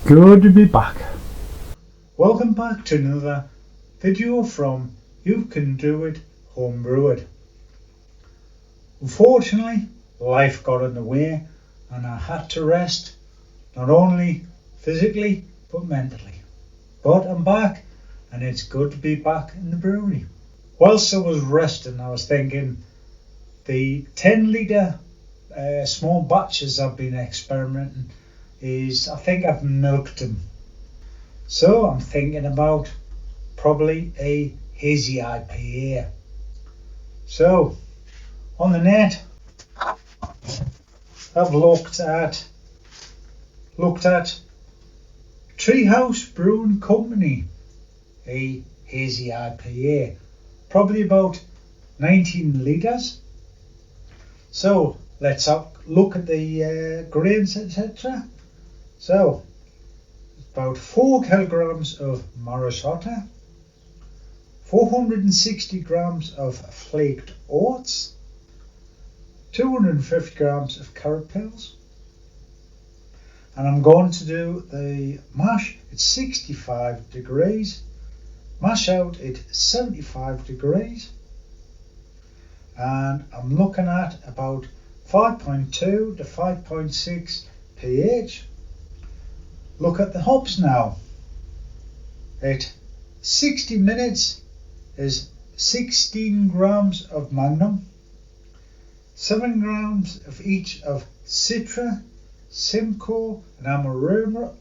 Good to be back. Welcome back to another video from You Can Do It Homebrew It. Unfortunately, life got in the way and I had to rest, not only physically but mentally. But I'm back and it's good to be back in the brewery. Whilst I was resting, I was thinking the 10 litre small batches I've been experimenting I think I've milked them. So I'm thinking about probably a Hazy IPA. So on the net I've looked at Treehouse Brewing Company, a Hazy IPA, probably about 19 litres. So let's look at the grains, etc. So about 4 kilograms of Marisota, 460 grams of flaked oats, 250 grams of carrot peels, and I'm going to do the mash at 65 degrees, mash out at 75 degrees, and I'm looking at about 5.2 to 5.6 pH. Look at the hops now. At 60 minutes is 16 grams of Magnum, 7 grams of each of Citra, Simcoe and Amarillo.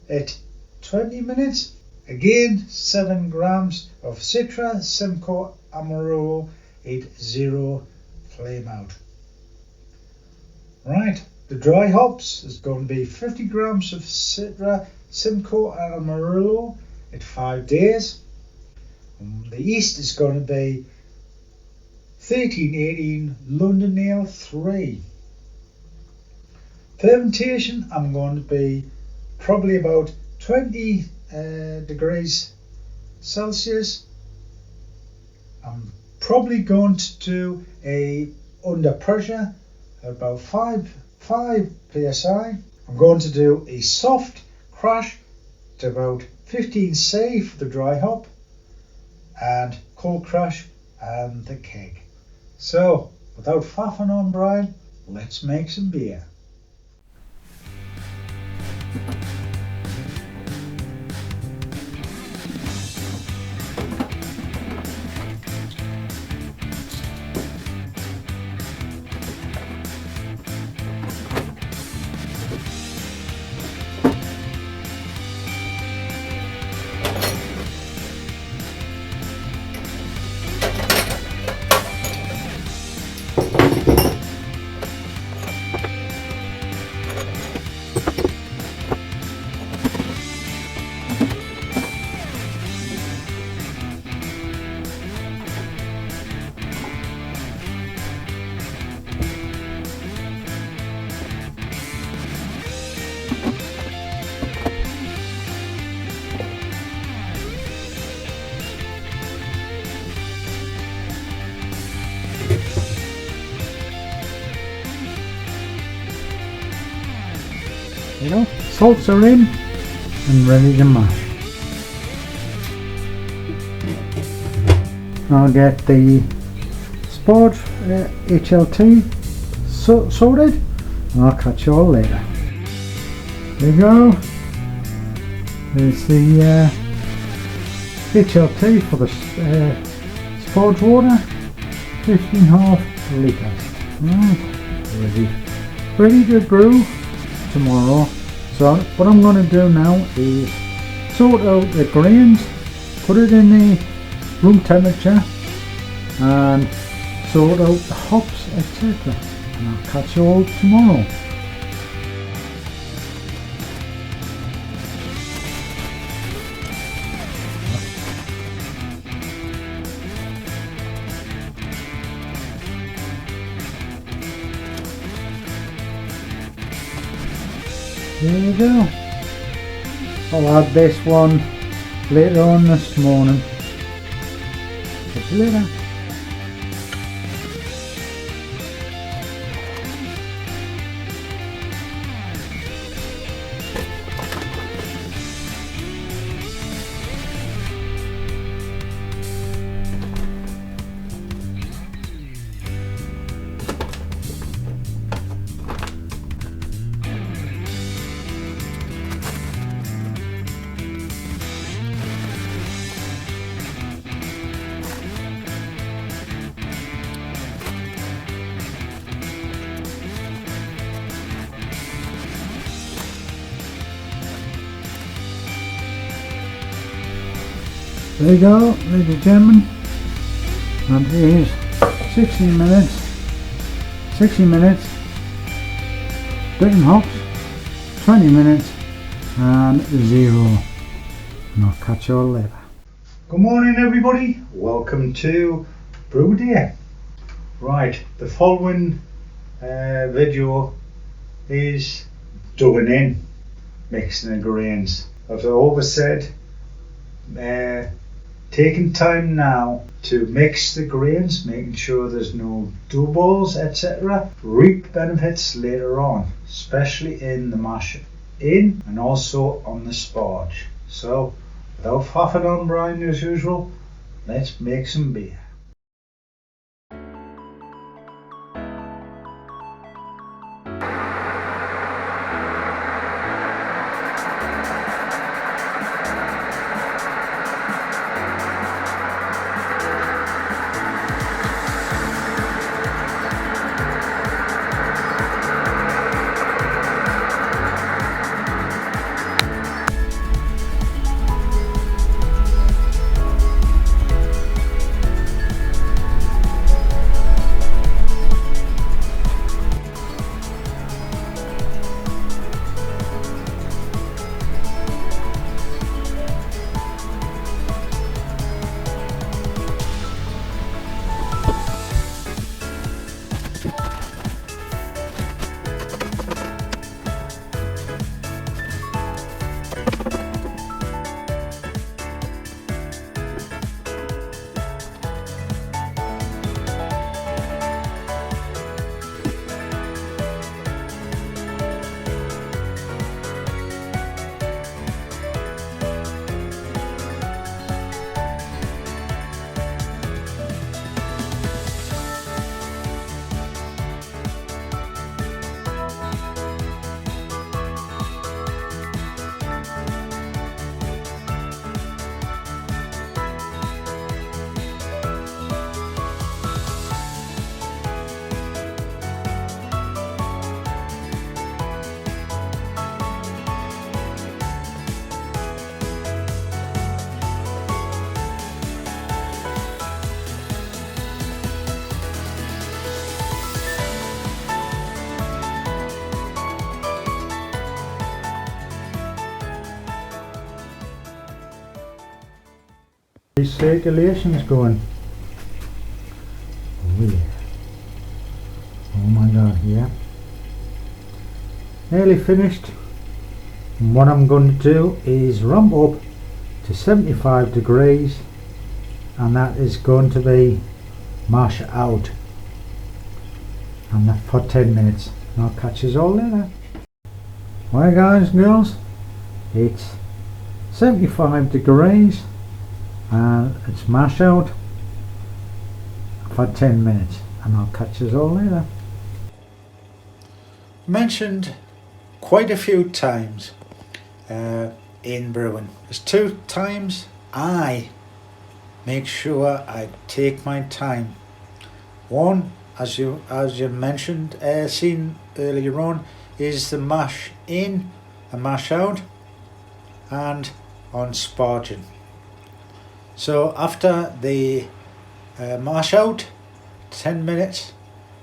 At 20 minutes, again 7 grams of Citra, Simcoe, Amarillo at 0 flame out. Right. The dry hops is going to be 50 grams of Citra, Simcoe and Amarillo at 5 days. The yeast is going to be 1318 London Ale 3. Fermentation, I'm going to be probably about 20 degrees Celsius. I'm probably going to do a under pressure at about 5 psi. I'm going to do a soft crash to about 15C for the dry hop and cold crash and the keg. So without faffing on, Brian, let's make some beer. You know, salts are in and ready to mash. I'll get the Sport HLT sorted and I'll catch you all later. There you go. There's the HLT for the Sport water, 15.5 litres. Right, ready to brew tomorrow. So what I'm going to do now is sort out the grains, put it in the room temperature and sort out the hops, etc. And I'll catch you all tomorrow. There you go. I'll add this one later on this morning. Catch you later. There you go, ladies and gentlemen. And here's 60 minutes. 60 minutes. Different hops. 20 minutes. And 0. And I'll catch you all later. Good morning everybody, welcome to Brewday. Right, the following video is doing in, mixing the grains. As I always said, taking time now to mix the grains, making sure there's no dough balls, etc. Reap benefits later on, especially in the mash in and also on the sparge. So without faffing on Brian as usual, let's make some beer. Circulation's going. Oh yeah. Oh my god, yeah. Nearly finished. And what I'm going to do is ramp up to 75 degrees, and that is going to be mash out, and that for 10 minutes. And I'll catch you all later. Right guys and girls, it's 75 degrees and it's mash out for 10 minutes, and I'll catch you all later. Mentioned quite a few times in brewing. There's 2 times I make sure I take my time. One, as you mentioned, seen earlier on, is the mash in and mash out, and on sparging. So after the mash out, 10 minutes,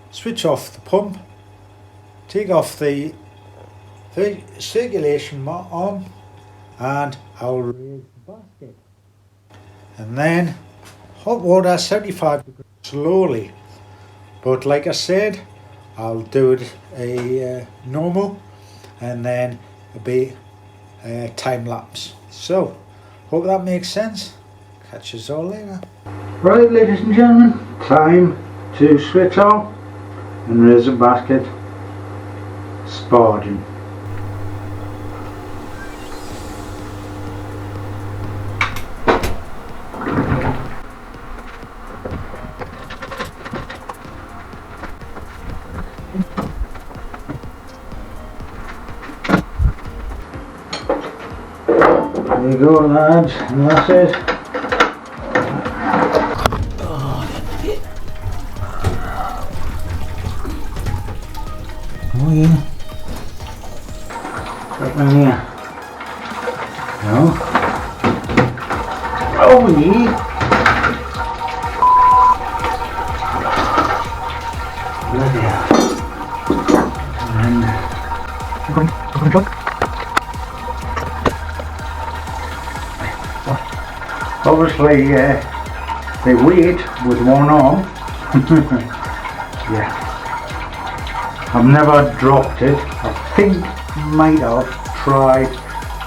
switch off the pump, take off the circulation arm, and I'll raise the basket. And then hot water 75 degrees slowly. But like I said, I'll do it a normal, and then a bit time lapse. So hope that makes sense. Catch us all later. Right, ladies and gentlemen, time to switch off and raise the basket, sparging. There you go lads, and that's it. Oh yeah. Right round here. No. Oh yeah. Bloody hell. And obviously the weight with one arm. Yeah. I've never dropped it. I think might have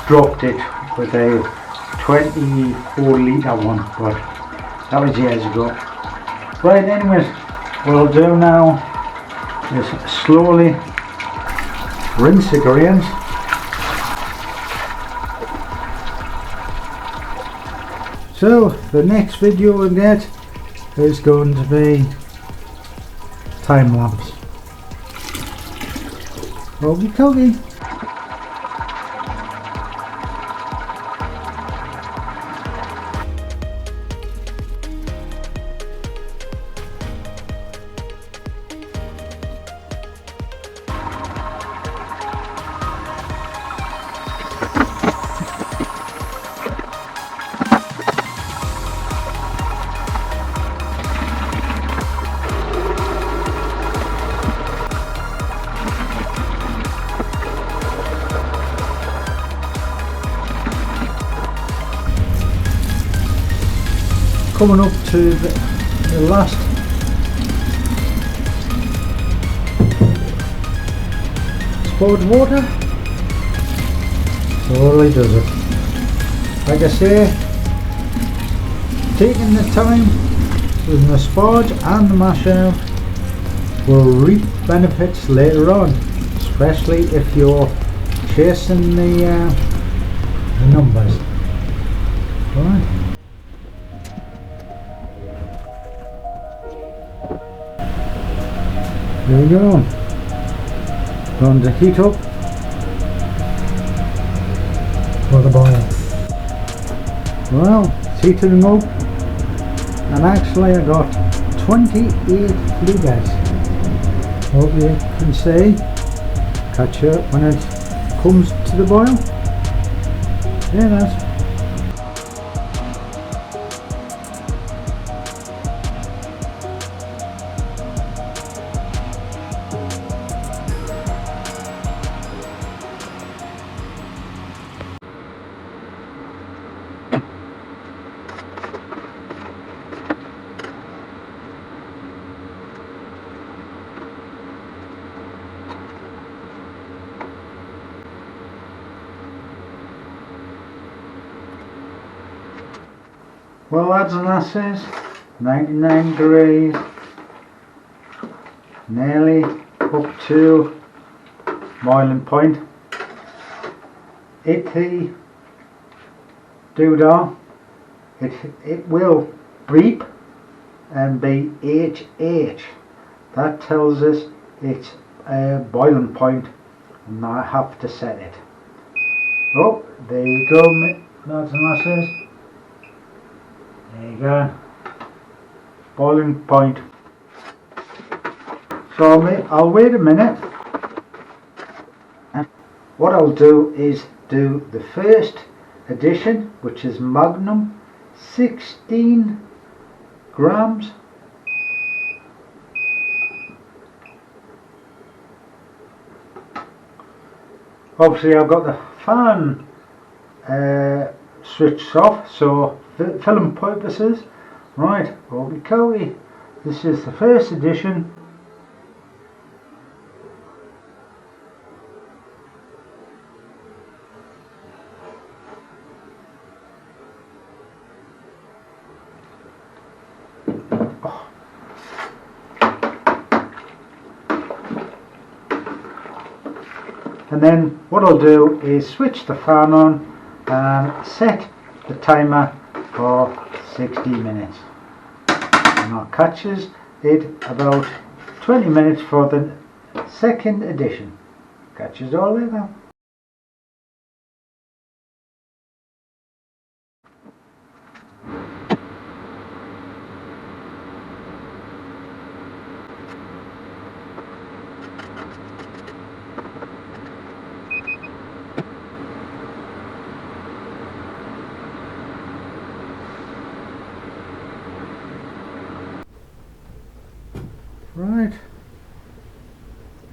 dropped it with a 24 litre one, but that was years ago. Right, anyways, what I'll do now is slowly rinse the grains. So the next video we'll get is going to be time lapse. Okie dokie. Coming up to the last sport water. Totally does it. Like I say, taking the time with the sponge and the mash out will reap benefits later on, especially if you're chasing the numbers. Right. There you go. Going to heat up for the boil. Well, it's heating up, and actually I got 28 litres. Hope you can see. Catch it when it comes to the boil. There it is. Well, lads and lasses, 99 degrees, nearly up to boiling point. It the doodah, it will beep and be HH. That tells us it's a boiling point, and I have to set it. Oh, there you go, lads and lasses. There you go, boiling point. So I'll wait a minute, and what I'll do is do the first edition, which is Magnum, 16 grams. Obviously I've got the fan switched off, so film purposes. Right, okay, this is the first edition. And then what I'll do is switch the fan on and set the timer for 60 minutes. And that catches it about 20 minutes for the second edition. Catches all later. Right,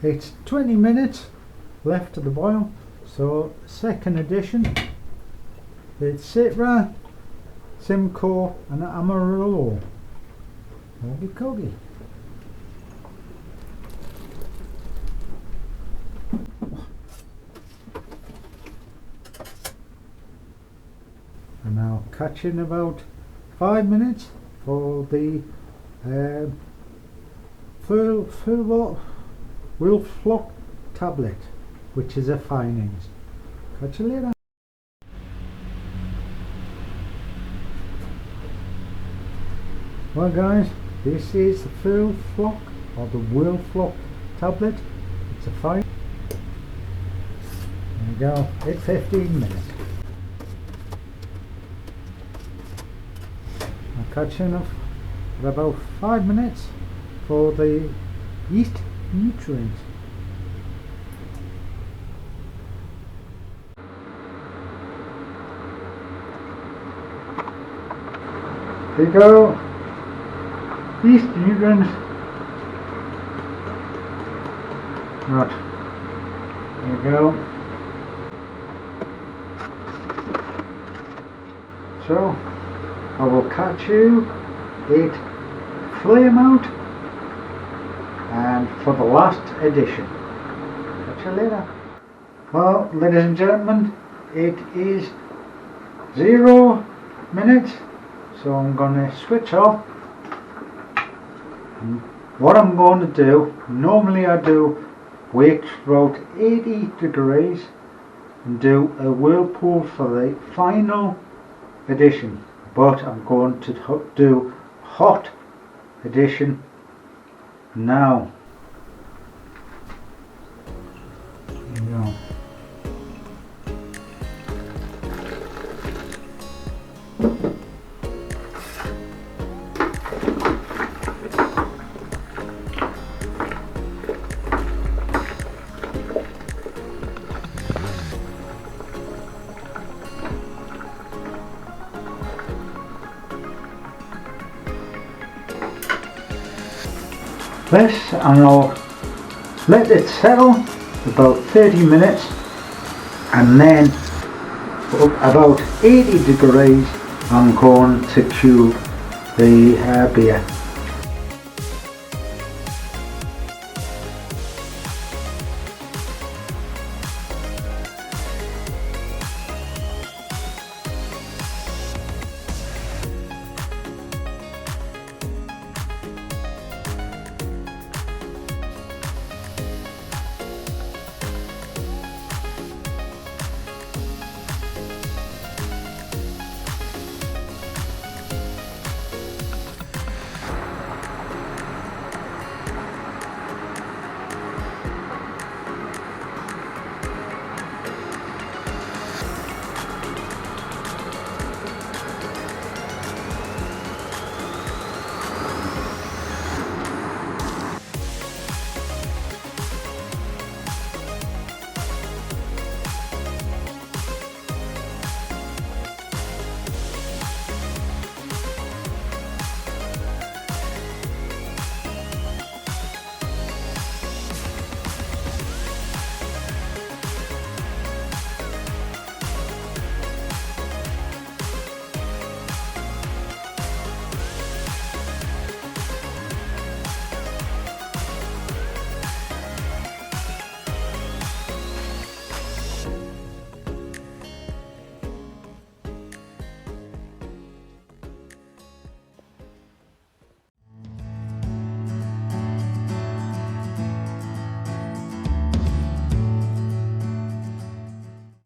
it's 20 minutes left to the boil, so second edition, it's Citra, Simcoe and Amarillo. Okie dokie. And I'll catch you in about 5 minutes for the full Wolf Flock tablet, which is a finings. Catch you later. Well guys, this is the full flock or the Wolf Flock tablet. It's a fine. There we go, it's 15 minutes. I'll catch you enough for about 5 minutes for the yeast nutrients. There you go. Yeast nutrients. Right. There you go. So I will catch you at flame out and for the last edition. Catch you later. Well, ladies and gentlemen, it is 0 minutes, so I'm going to switch off. And what I'm going to do, normally I do wait about 80 degrees and do a whirlpool for the final edition, but I'm going to do hot edition now. There you go. This, and I'll let it settle about 30 minutes, and then about 80 degrees I'm going to cube the beer.